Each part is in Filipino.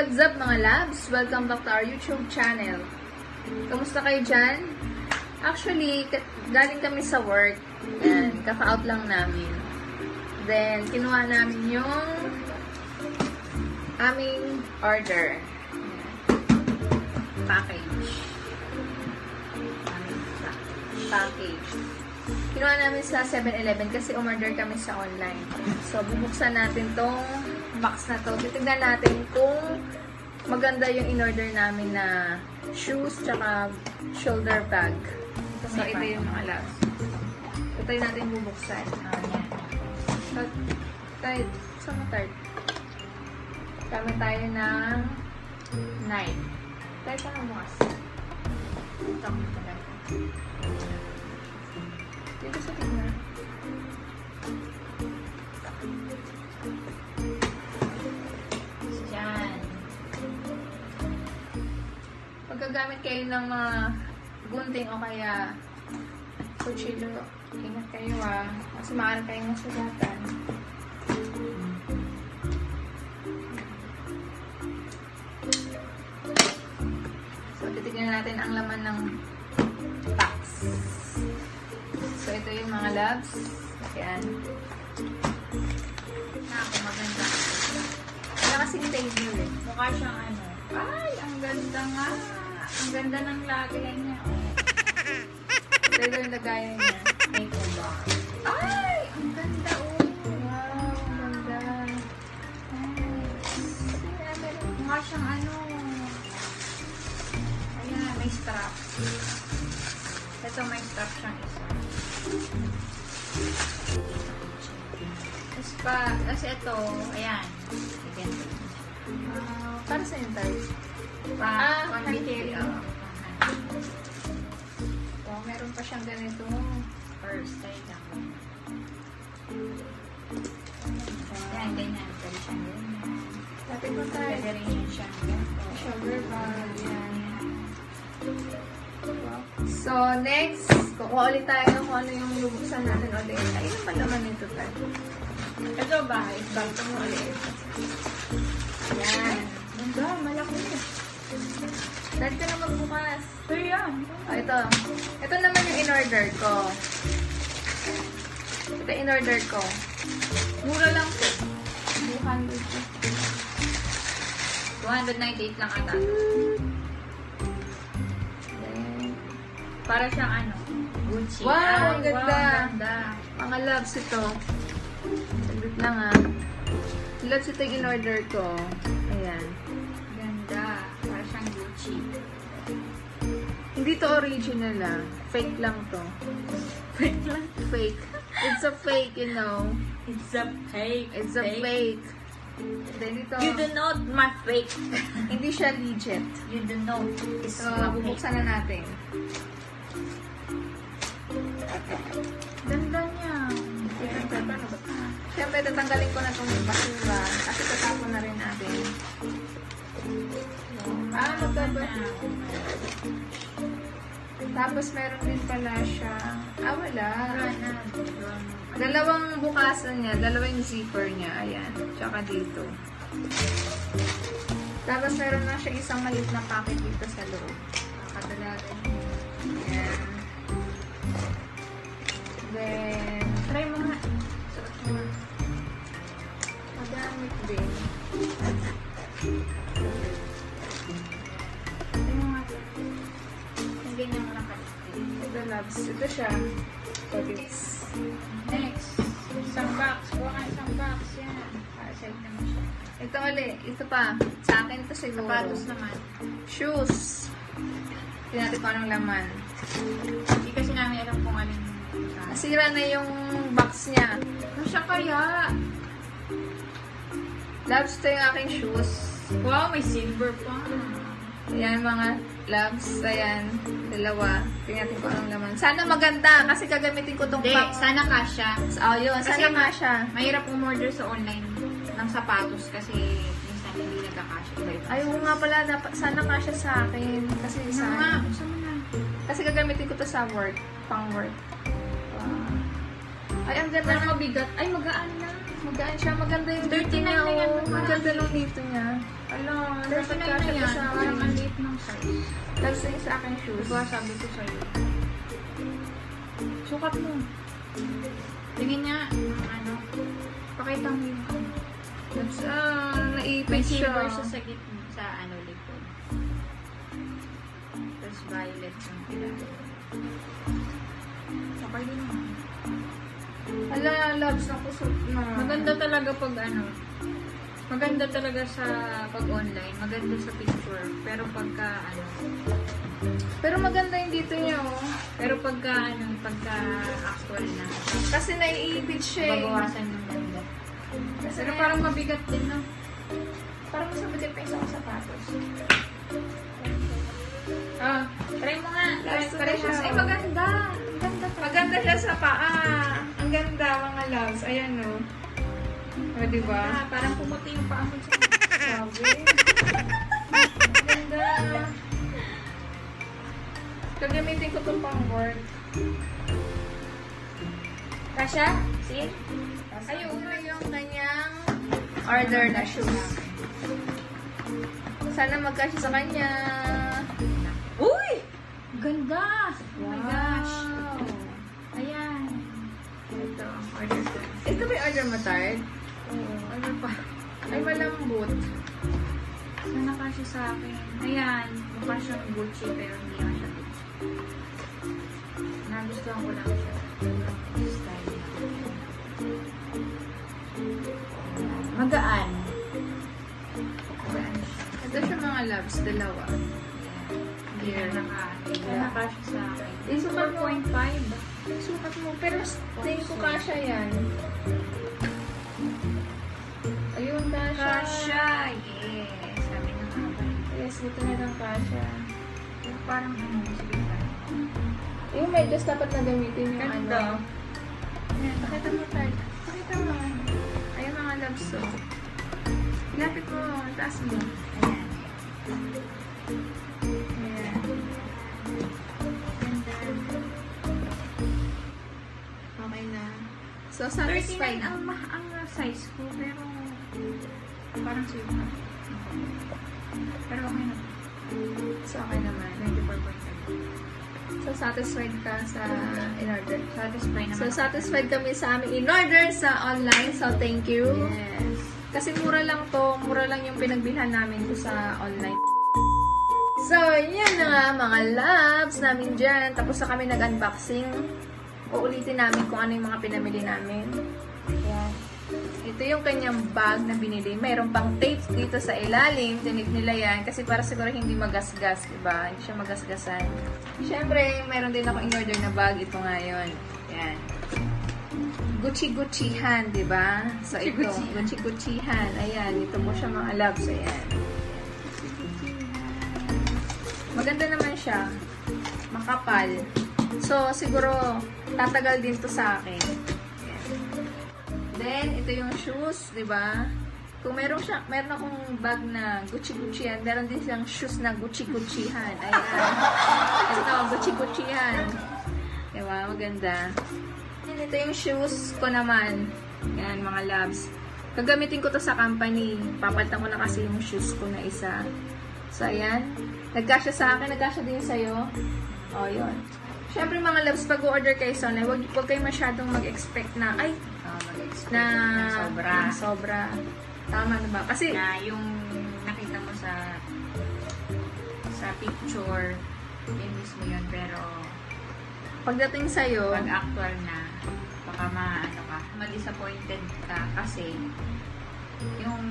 What's up mga labs? Welcome back to our YouTube channel. Kamusta kayo dyan? Actually, galing kami sa work. Yan, kaka-out lang namin. Then, kinuha namin yung aming order. Package. Package. Kinuha namin sa 7-Eleven kasi umorder kami sa online. So, bubuksan natin tong box na to. Titignan natin kung maganda yung in-order namin na shoes tsaka shoulder bag. So, ito yung mga labs. Ito yung natin bubuksan. So, kahit sa matard. Kami tayo ng 9. Tayo ka ng bukas. Ito ang matard. Dito sa tignan. Yan. Pagkagamit kayo ng mga gunting o kaya kutsilyo, ingat kayo kasi maaari kayong masugatan. So, titignan natin ang laman ng box. So, ito yung mga labs. Ayan. Maganda. Wala kasing table eh. Mukha siyang ano. Ay, ang ganda nga. Ang ganda ng lagay niya. Ito yung lagayan niya. May kumba. Ay! Ang ganda oh! Wow! Ang ganda. Mukha siyang ano. Ayan, may strap. Ito may strap siyang isa. Kasi ito, ayan. Para sa yung tayo? Pang-biteri. Oh, meron pa siyang ganito. First, tayo lang. Ayan, ganyan. Pwede siyang ganyan. Lapit mo tayo. Pwede rin yun siyang ganito. Shoulder bag. Yan. So, next, kukuha ulit tayo kung ano yung lubuksan natin ulit. Ay, ano pa naman nito tayo? Ito ba? Ito mo ulit. Yan. Ganda, malaki. Dahil ka na magbukas. So, yan. Oh, ito. Ito naman yung in-order ko. Ito in-order ko. Mura lang po. 298 lang ata. Para siyang ano, Gucci. Wow, ang ganda. Wow, ganda. Mga loves ito. Saglit lang Loves ito yung in-order ko. Ayan. Ganda. Para siyang Gucci. Hindi to original Fake lang to. Fake lang. Fake. It's a fake, you know. It's a fake. It's a fake. Then ito, You do not my fake. hindi siya legit. You do not. It's So, my fake. bubuksan na natin. Ganda niya. Siyempre, tatanggalin ko na itong basura. Kasi tatapon na rin natin. Magkaba. Tapos, meron din pala siya. Wala. Dalawang bukasan niya. Dalawang zipper niya. Ayan. Tsaka dito. Tapos, meron na siya isang maliit na packet dito sa loob. Nakadala rin. Ayan. Then, Try mo nga. magamit din. Try mo nga. Hindi niya mo lang Ito, loves. Ito siya. So, this. Next. Isang box. Kuha ka isang box. Yan. Para sa'yo naman siya. Ito ulit. Ito pa. Sa akin ito siguro. Sapatos naman. Shoes. Hindi natin kung anong laman. Hindi kasi namin alam kung alin. Nasira na yung box niya. Ano siya kaya? Loves, ito yung aking shoes. Wow, may silver pa. Ayan mga loves. Ayan. Dalawa. Tingnan natin kung anong laman. Sana maganda kasi gagamitin ko itong Hindi, pang... sana kasha. Oh, yun. Kasi Sana nga siya. Mahirap umorder sa online ng sapatos kasi minsan hindi nagkakasya. Ay, oo nga pala. Sana nga siya sa akin. Kasi sa Sana, akin. buksan mo na. Kasi gagamitin ko to sa work. Pang work. Ay, ang ganda Pero ng... mabigat. Ay, magaan lang. Magaan siya. Maganda yung dito 39 niya. na yan, Oh. parang Maganda maliit. ng dito niya. Alam, dapat 39 na kasha yan. sa Parang akin. ang liit ng size. Tapos yung sa akin shoes. Diba sabi ko sa'yo? Sukat mo. Tingin niya, ano, pakita mo yung Tapos, may naipit siya. silver siya sa gitna, sa ano, likod. Tapos violet yung ilalim. Okay din naman. Ala, loves na kusot na. Maganda talaga pag ano, maganda talaga sa pag-online, maganda sa picture, pero pagka ano, Pero maganda yung dito niya, oh. pero pagka ano, pagka actual na, Kasi naiipit siya, eh. babawasan yung ganda. Kasi Pero parang mabigat din, no? parang mas mabigat pa yung isang sapatos. Ah, try mo nga. Last Try siya. siya. Ay, maganda. Ang ganda. Maganda siya sa paa. Ang ganda, mga loves. Ayan, no. O, diba? Ah, parang pumuti yung paa mo sa Sabi. Ang ganda. Gagamitin ko itong pang work. Kasha? See? Ayun na yung kanyang order na shoes. Sana magkasya sa kanya. Uy! Ganda! Oh my gosh. Wow. Ayan. Ito, order ko. Ito ba yung order mo, Tard? Oo, ano pa? Ay, malambot. Sana kasha sa akin. Ayan, mukha siyang Gucci pero hindi naman siya Gucci. Nagustuhan ko lang siya. Style niya. Magaan. Magaan siya. Ito siya mga loves, dalawa. Hindi na nakasya sa akin. Isukat mo. 4.5. Sukat mo. Pero tingin ko kasha yan. Ayun, kasha. Kasha! Yes! Sabi na nga ba? Yes, dito na lang kasha. Parang ano, sige ba? Yung medyas dapat na gamitin yung Ganda. ano. Ayan, pakita mo, Tard. Pakita mo. Ayun mga loves, so. Lapit mo, taas mo. Ayan. Ayan. Ganda. Okay na. So, 39 satisfied. ang size ko, pero parang suka. Pero okay na. So, okay naman. 94.5. So, satisfied ka sa in-order. Satisfied naman. So, satisfied kami sa aming in-order sa online. So, thank you. Yes. Kasi mura lang to. Mura lang yung pinagbilhan namin to sa online. So, yan na nga mga loves namin dyan. Tapos na kami nag-unboxing. Uulitin namin kung ano yung mga pinamili namin. Yan. Ito yung kanyang bag na binili. Mayroon pang tape dito sa ilalim. Tinip nila yan. Kasi para siguro hindi magasgas, diba? Hindi siya magasgasan. Siyempre, mayroon din ako in-order na bag. Ito ngayon. Yan. Gucci-Guccihan, diba? So, ito. Gucci-Guccihan. Ayan. Ito mo siya mga loves. Ayan. Maganda naman siya. Makapal. So, siguro, tatagal din to sa akin. Then, ito yung shoes, di ba? Kung meron akong bag na Gucci-Guccihan, meron din siyang shoes na Gucci-Guccihan. Ayan. Ito, Gucci-Guccihan. Di ba? Maganda. And ito yung shoes ko naman. Yan, mga loves. Gagamitin ko to sa company. Papalitan ko na kasi yung shoes ko na isa. So, ayan. Nagkasya sa akin, nagkasya din sa'yo. O, yun. Siyempre, mga loves, pag order kayo sa online, huwag kayo masyadong mag-expect na, ay, Mag-expect na sobra. sobra. Tama na ba? Kasi, Na yung nakita mo sa picture, yun mismo yun, pero pagdating sa'yo, pag actual na, baka ma-disappointed ka kasi yung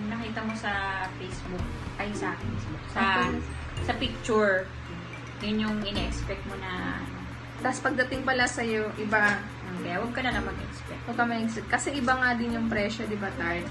nakita mo sa Facebook, ay sa Facebook, sa picture, yun yung ine-expect mo na tas pagdating pala sa'yo, iba, kaya huwag ka na lang mag-expect. huwag ka mag-expect. Kasi iba nga din yung presyo, di ba, Tard?